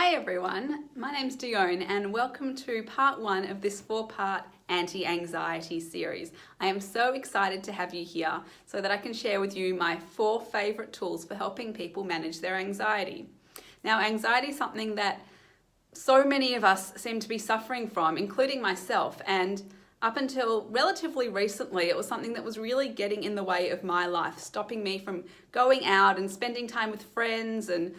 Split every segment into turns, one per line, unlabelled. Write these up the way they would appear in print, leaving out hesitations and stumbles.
Hi everyone, my name's Dione and welcome to part 1 of this 4-part anti-anxiety series. I am so excited to have you here so that I can share with you my 4 favourite tools for helping people manage their anxiety. Now, anxiety is something that so many of us seem to be suffering from, including myself, and up until relatively recently, it was something that was really getting in the way of my life, stopping me from going out and spending time with friends and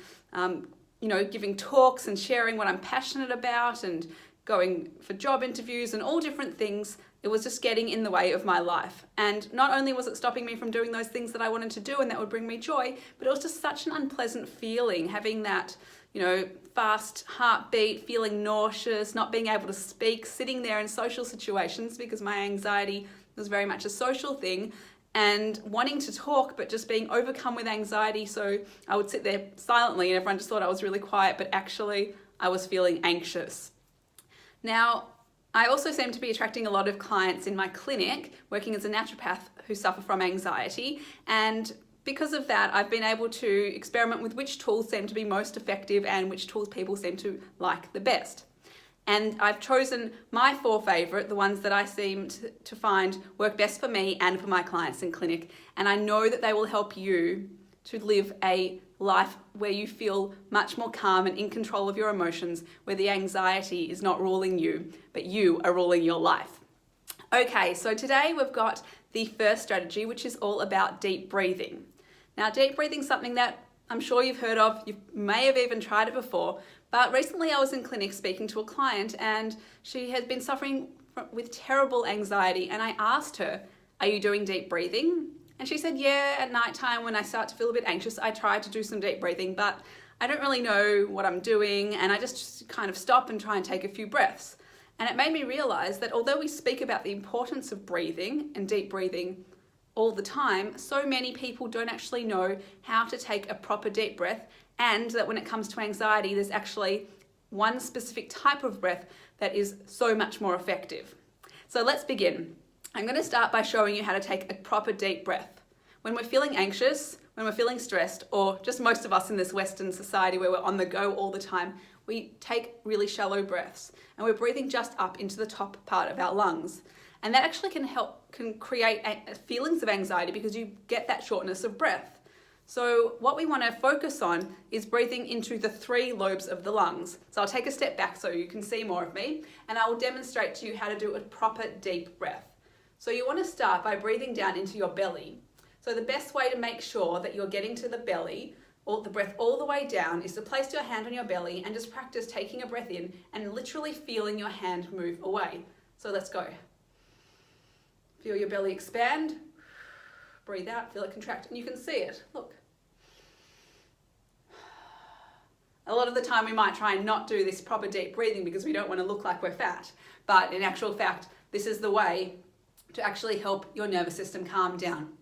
giving talks and sharing what I'm passionate about and going for job interviews and all different things. It was just getting in the way of my life. And not only was it stopping me from doing those things that I wanted to do and that would bring me joy, but it was just such an unpleasant feeling, having that, fast heartbeat, feeling nauseous, not being able to speak, sitting there in social situations because my anxiety was very much a social thing, and wanting to talk but just being overcome with anxiety. So I would sit there silently and everyone just thought I was really quiet, but actually I was feeling anxious. Now, I also seem to be attracting a lot of clients in my clinic working as a naturopath who suffer from anxiety, and because of that, I've been able to experiment with which tools seem to be most effective and which tools people seem to like the best. And I've chosen my 4 favourite, the ones that I seem to find work best for me and for my clients in clinic. And I know that they will help you to live a life where you feel much more calm and in control of your emotions, where the anxiety is not ruling you, but you are ruling your life. Okay, so today we've got the first strategy, which is all about deep breathing. Now, deep breathing is something that I'm sure you've heard of. You may have even tried it before. But recently I was in clinic speaking to a client and she had been suffering with terrible anxiety, and I asked her, "Are you doing deep breathing?" And she said, "Yeah, at nighttime when I start to feel a bit anxious, I try to do some deep breathing, but I don't really know what I'm doing and I just kind of stop and try and take a few breaths." And it made me realize that although we speak about the importance of breathing and deep breathing all the time, so many people don't actually know how to take a proper deep breath, and that when it comes to anxiety, there's actually one specific type of breath that is so much more effective. So let's begin. I'm going to start by showing you how to take a proper deep breath. When we're feeling anxious, when we're feeling stressed, or just most of us in this Western society where we're on the go all the time, we take really shallow breaths and we're breathing just up into the top part of our lungs. And that actually can create feelings of anxiety because you get that shortness of breath. So what we want to focus on is breathing into the 3 lobes of the lungs. So I'll take a step back so you can see more of me, and I will demonstrate to you how to do a proper deep breath. So you want to start by breathing down into your belly. So the best way to make sure that you're getting to the belly, or the breath all the way down, is to place your hand on your belly and just practice taking a breath in and literally feeling your hand move away. So let's go. Feel your belly expand. Breathe out, feel it contract, and you can see it. Look. A lot of the time we might try and not do this proper deep breathing because we don't want to look like we're fat. But in actual fact, this is the way to actually help your nervous system calm down.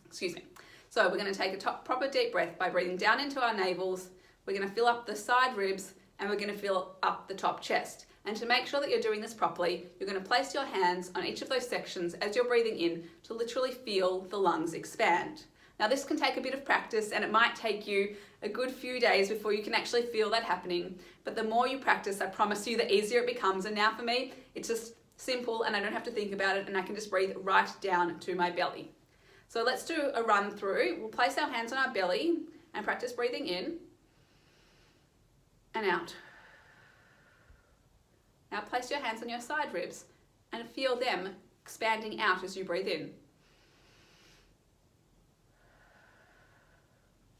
Excuse me. So we're going to take a proper deep breath by breathing down into our navels. We're going to fill up the side ribs and we're going to fill up the top chest. And to make sure that you're doing this properly, you're going to place your hands on each of those sections as you're breathing in to literally feel the lungs expand. Now, this can take a bit of practice and it might take you a good few days before you can actually feel that happening. But the more you practice, I promise you, the easier it becomes. And now for me, it's just simple and I don't have to think about it, and I can just breathe right down to my belly. So let's do a run through. We'll place our hands on our belly and practice breathing in and out. Now place your hands on your side ribs and feel them expanding out as you breathe in.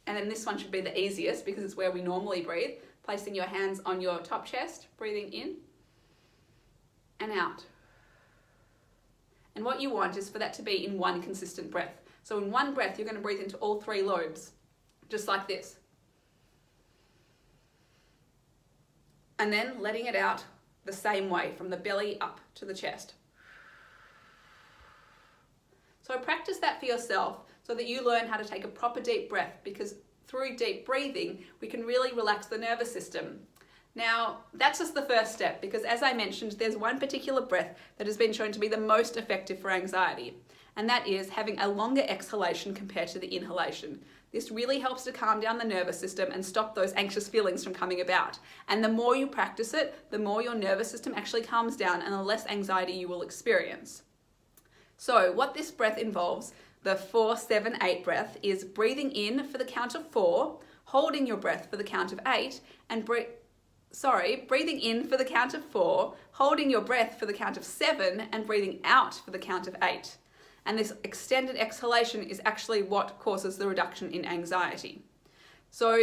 And then this one should be the easiest because it's where we normally breathe. Placing your hands on your top chest, breathing in and out. And what you want is for that to be in one consistent breath. So in one breath, you're going to breathe into all 3 lobes, just like this. And then letting it out the same way, from the belly up to the chest. So practice that for yourself so that you learn how to take a proper deep breath, because through deep breathing, we can really relax the nervous system. Now, that's just the first step, because as I mentioned, there's one particular breath that has been shown to be the most effective for anxiety, and that is having a longer exhalation compared to the inhalation. This really helps to calm down the nervous system and stop those anxious feelings from coming about. And the more you practice it, the more your nervous system actually calms down and the less anxiety you will experience. So what this breath involves, the 4-7-8 breath, is breathing in for the count of 4, holding your breath for the count of 8, and breathing in for the count of 4, holding your breath for the count of 7, and breathing out for the count of 8. And this extended exhalation is actually what causes the reduction in anxiety. So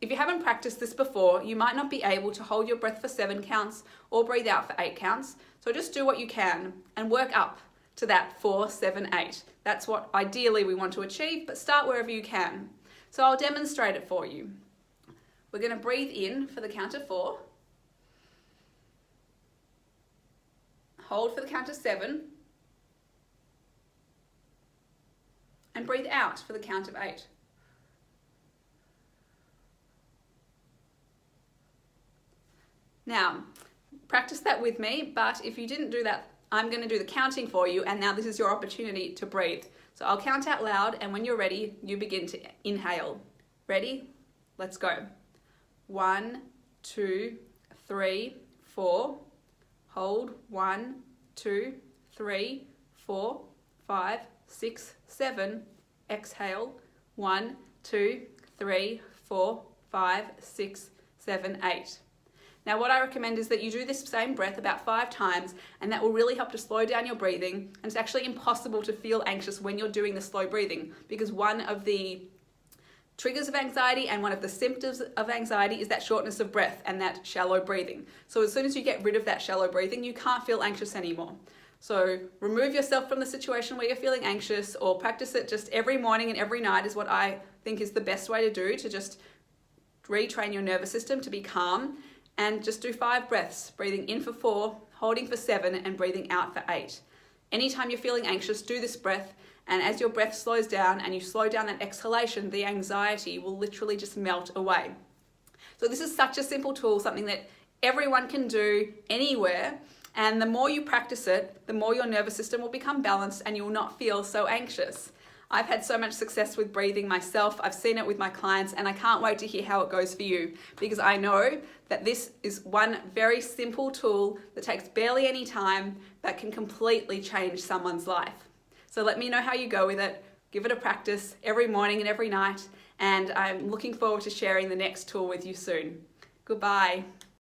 if you haven't practiced this before, you might not be able to hold your breath for 7 counts or breathe out for 8 counts. So just do what you can and work up to that 4-7-8. That's what ideally we want to achieve, but start wherever you can. So I'll demonstrate it for you. We're going to breathe in for the count of 4, hold for the count of 7, and breathe out for the count of 8. Now, practice that with me, but if you didn't do that, I'm going to do the counting for you, and now this is your opportunity to breathe. So I'll count out loud, and when you're ready, you begin to inhale. Ready? Let's go. 1, 2, 3, 4. Hold. 1, 2, 3, 4, 5, 6, 7. Exhale. 1, 2, 3, 4, 5, 6, 7, 8. Now what I recommend is that you do this same breath about 5 times, and that will really help to slow down your breathing. And it's actually impossible to feel anxious when you're doing the slow breathing, because one of the triggers of anxiety and one of the symptoms of anxiety is that shortness of breath and that shallow breathing. So as soon as you get rid of that shallow breathing, you can't feel anxious anymore. So remove yourself from the situation where you're feeling anxious, or practice it just every morning and every night is what I think is the best way to do, to just retrain your nervous system to be calm. And just do 5 breaths, breathing in for 4, holding for 7, and breathing out for 8. Anytime you're feeling anxious, do this breath, and as your breath slows down and you slow down that exhalation, the anxiety will literally just melt away. So this is such a simple tool, something that everyone can do anywhere, and the more you practice it, the more your nervous system will become balanced and you will not feel so anxious. I've had so much success with breathing myself. I've seen it with my clients, and I can't wait to hear how it goes for you, because I know that this is one very simple tool that takes barely any time that can completely change someone's life. So let me know how you go with it. Give it a practice every morning and every night, and I'm looking forward to sharing the next tool with you soon. Goodbye.